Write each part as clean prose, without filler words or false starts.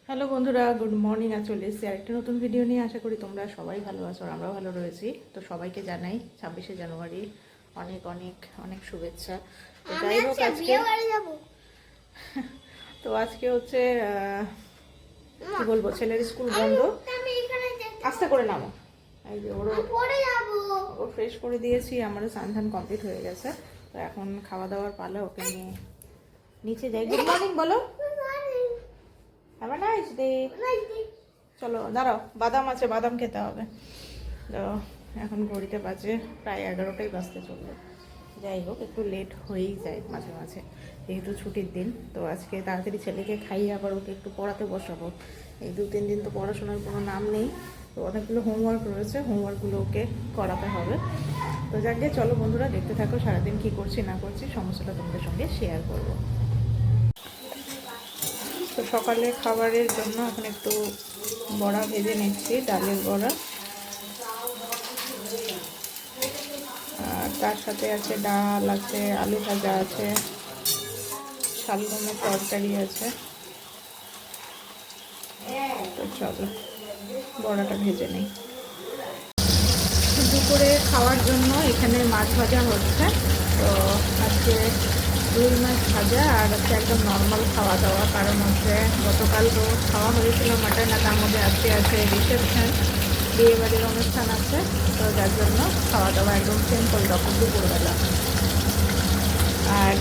Hello বন্ধুরা, good morning. আর চলে এসেছি আরেকটা নতুন ভিডিও নিয়ে। আশা করি তোমরা সবাই ভালো আছো আর আমরাও ভালো রয়েছি। তো সবাইকে জানাই 26শে জানুয়ারি অনেক অনেক অনেক শুভেচ্ছা। তো যাই হোক, আজকে তো আজকে হচ্ছে কি বলবো, ছেলের স্কুল বন্ধ। আস্তে করে নামো। এই যে ও ফ্রেশ করে দিয়েছি, আমারও স্নান কমপ্লিট হয়ে গেছে। তো এখন খাওয়া দাওয়ার পালা, ওকে নিয়ে নিচে যাই। গুড মর্নিং বলো। Have a nice day. চলো দাঁড়াও, বাদাম আছে, বাদাম খেতে হবে। তো এখন ঘড়িতে বাজে প্রায় 11টাই বাজতে চলবে। যাই হোক, একটু লেট হয়েই যায় মাঝে মাঝে, যেহেতু ছুটির দিন। তো আজকে তাড়াতাড়ি ছেলেকে খাইয়ে আবার ওকে একটু পড়াতে বসাবো। এই 2-3 দিন তো পড়াশোনার কোনো নাম নেই। তো অনেকগুলো হোমওয়ার্ক রয়েছে, হোমওয়ার্কগুলো ওকে করাতে হবে। তো যাকে চলো বন্ধুরা, দেখতে থাকো সারাদিন কী করছি না করছি, সমস্তটা তোমাদের সঙ্গে শেয়ার করবো। তো সকালে খাবারের জন্য এখন একটু বড়া ভেজে নিচ্ছি, ডালের বড়া। আর তার সাথে আছে ডাল আছে, আলু ভাজা আছে, শালগমের তরকারি আছে। তো চলো বড়াটা ভেজে নিই। দুপুরে খাওয়ার জন্য এখানে মাছ ভাজা হচ্ছে। তো আজকে রুই মাছ ভাজা, আর হচ্ছে একদম নর্মাল খাওয়া দাওয়া। কারণ হচ্ছে গতকাল তো খাওয়া হয়েছিল মাটন, আর তার মধ্যে আজকে আছে রিসেপশন, বিয়েবাড়ির অনুষ্ঠান আছে। তো যার জন্য খাওয়া দাওয়া একদম সিম্পল রকম দুপুরবেলা। আর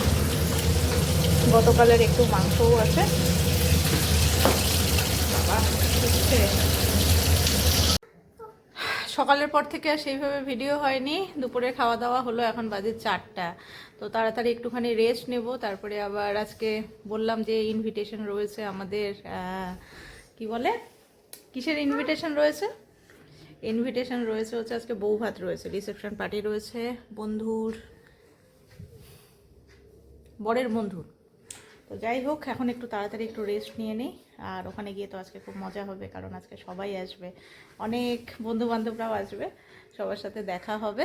গতকালের একটু মাংসও আছে। বাবা হচ্ছে সকালের পর থেকে আর সেইভাবে ভিডিও হয়নি। দুপুরে খাওয়া দাওয়া হলো, এখন বাজে 4টা। তো তাড়াতাড়ি একটুখানি রেস্ট নেব। তারপরে আবার আজকে বললাম যে ইনভিটেশন রয়েছে আমাদের, কি বলে, কিসের ইনভিটেশন রয়েছে? ইনভিটেশন রয়েছে হচ্ছে আজকে বউ ভাত রয়েছে, রিসেপশন পার্টি রয়েছে বন্ধুর, বরের বন্ধুর। তো যাই হোক, এখন একটু তাড়াতাড়ি একটু রেস্ট নিয়ে নিই। আর ওখানে গিয়ে তো আজকে খুব মজা হবে, কারণ আজকে সবাই আসবে, অনেক বন্ধু বান্ধবরাও আসবে, সবার সাথে দেখা হবে।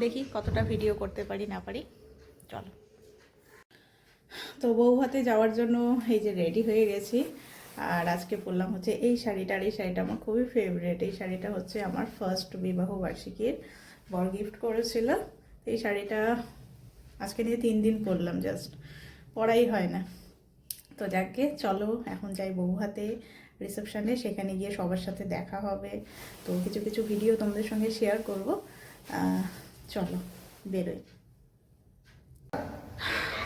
দেখি কতটা ভিডিও করতে পারি না পারি। চলো। তো বউ ভাতে যাওয়ার জন্য এই যে রেডি হয়ে গেছি। আর আজকে বললাম হচ্ছে এই শাড়িটা, আর এই শাড়িটা আমার খুবই ফেভারিট। এই শাড়িটা হচ্ছে আমার ফার্স্ট বিবাহ বার্ষিকীর বর গিফট করেছিল। এই শাড়িটা আজকে নিয়ে 3 দিন পরলাম, জাস্ট পরাই হয় না। তো যাকে চলো এখন যাই বউ হাতে রিসেপশনে, সেখানে গিয়ে সবার সাথে দেখা হবে। তো কিছু কিছু ভিডিও তোমাদের সঙ্গে শেয়ার করব। চলো বেরোই।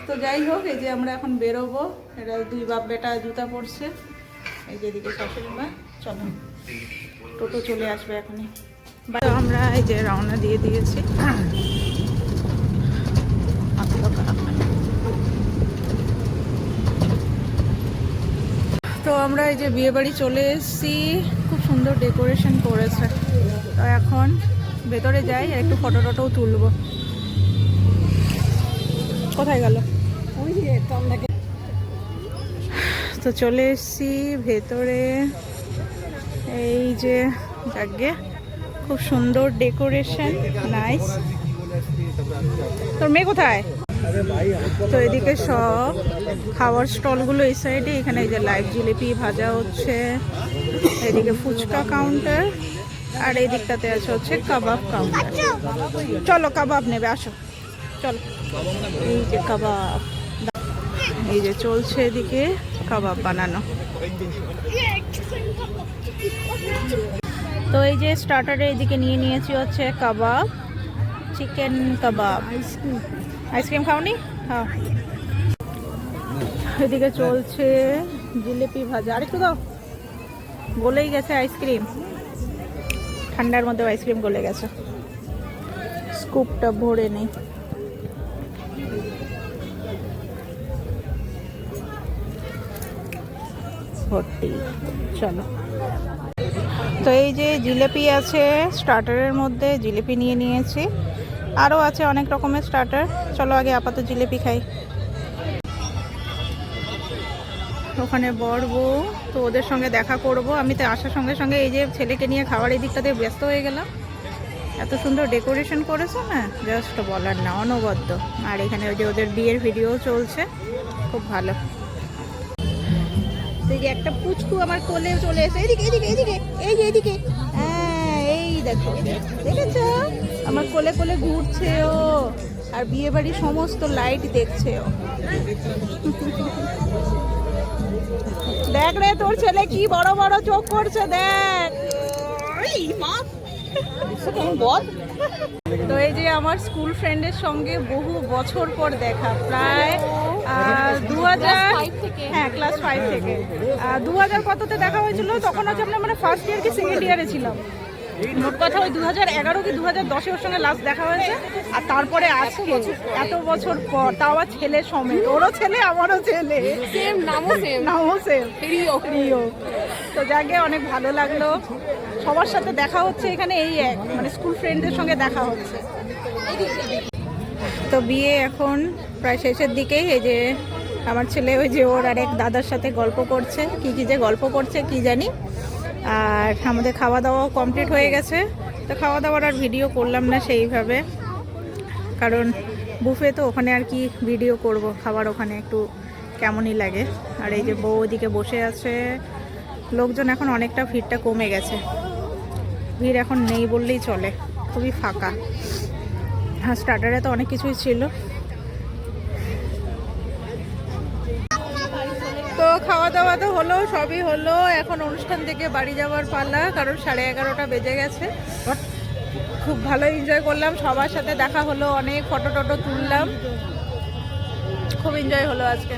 তো যাই হোক, এই যে আমরা এখন বেরোবো। এরা 2 বাপ বেটা জুতা পরছে, এই যে এদিকে শাশুড়ি মা। চলো, টোটো চলে আসবে এখনই। আমরা এই যে রওনা দিয়ে দিয়েছি। তো আমরা এই যে বিয়ে বাড়ি চলে এসেছি, খুব সুন্দর ডেকোরেশন করেছে। তো এখন ভেতরে যাই, একটু ফটো টটোও তুলবো। কোথায় গেল? তো চলে এসেছি ভেতরে। এই যে যাকে খুব সুন্দর ডেকোরেশন, নাইস। তোর মেয়ে কোথায়? তো এদিকে সব খাওয়ার স্টলগুলো এই সাইডে। এখানে এই যে লাইভ জিলিপি ভাজা হচ্ছে, এদিকে ফুচকা কাউন্টার, আর এই দিকটাতে আছে হচ্ছে কাবাব কাউন্টার। চলো কাবাব নেবে, আসো চলো। এই যে কাবাব, এই যে চলছে এদিকে কাবাব বানানো। তো এই যে স্টার্টারে এদিকে নিয়ে নিয়েছি হচ্ছে কাবাব, চিকেন কাবাব। আইসক্রিম খাওনি? হ্যাঁ। এদিকে চলছে জিলিপি ভাজা। আরেকটু দাও, গলেই গেছে আইসক্রিম, ঠান্ডার মধ্যে আইসক্রিম গলে গেছে, স্কুপটা ভরে নেই। ভর্তি। চলো। তো এই যে জিলিপি আছে স্টার্টারের মধ্যে, জিলিপি নিয়ে নিয়েছি, আরও আছে অনেক রকমের স্টার্টার। চলো আগে আপাতত জিলিপি খাই। ওখানে বর বউ, তো ওদের সঙ্গে দেখা করব। আমি তো আসার সঙ্গে সঙ্গে এই যে ছেলেকে নিয়ে খাওয়ার এই দিকটাতে ব্যস্ত হয়ে গেলাম। এত সুন্দর ডেকোরেশন করেছে না, জাস্ট বলার না, অনবদ্য। আর এখানে ওই যে ওদের বিয়ের ভিডিও চলছে, খুব ভালো। তো এই যে একটা পুচকু আমার কোলে চলে এসে, এদিকে এদিকে এদিকে, এই যে এদিকে, হ্যাঁ এই দেখো, দেখেছো আমার কোলে কোলে ঘুরছে ও, আর বিয়ে বাড়ির সমস্ত লাইট দেখছে ও। দেখ রে তোর ছেলে কি বড় বড় চোখ করছে, দেখ। তো এই যে আমার স্কুল ফ্রেন্ডের সঙ্গে বহু বছর পর দেখা, প্রায় 2000, হ্যাঁ ক্লাস 5 থেকে 2000 কততে দেখা হয়েছিল, তখন হচ্ছে আমরা মানে ফার্স্ট ইয়ার কি সেকেন্ড ইয়ারে ছিলাম। মোট কথা ওই 2011 কি 2010 ওর সঙ্গে লাস্ট দেখা হয়েছে। আর তারপরে আজকে এত বছর পর, তাও আবার ছেলে সমেত, ওরও ছেলে আমারও ছেলে, সেম নামও সেম রিও। তো যাকে অনেক ভালো লাগলো, সবার সাথে দেখা হচ্ছে এখানে, এই এক মানে স্কুল ফ্রেন্ডদের সঙ্গে দেখা হচ্ছে। তো বিয়ে এখন প্রায় শেষের দিকেই। এই যে আমার ছেলে ওই যে ওর আরেক দাদার সাথে গল্প করছে, কি যে গল্প করছে কি জানি। আর আমাদের খাওয়া দাওয়াও কমপ্লিট হয়ে গেছে। তো খাওয়া দাওয়ার আর ভিডিও করলাম না সেইভাবে, কারণ বুফে তো ওখানে আর কি ভিডিও করব, খাবার ওখানে একটু কেমনই লাগে। আর এই যে বউ ওদিকে বসে আছে, লোকজন এখন অনেকটা, ভিড়টা কমে গেছে, ভিড় এখন নেই বললেই চলে, খুবই ফাঁকা। হ্যাঁ স্টার্টারে তো অনেক কিছুই ছিল। তো খাওয়া দাওয়া তো হলো, সবই হলো, এখন অনুষ্ঠান থেকে বাড়ি যাওয়ার পালা, কারণ 11:30 বেজে গেছে। খুব ভালো এনজয় করলাম, সবার সাথে দেখা হলো, অনেক ফটো টটো তুললাম, খুব এনজয় হলো আজকে।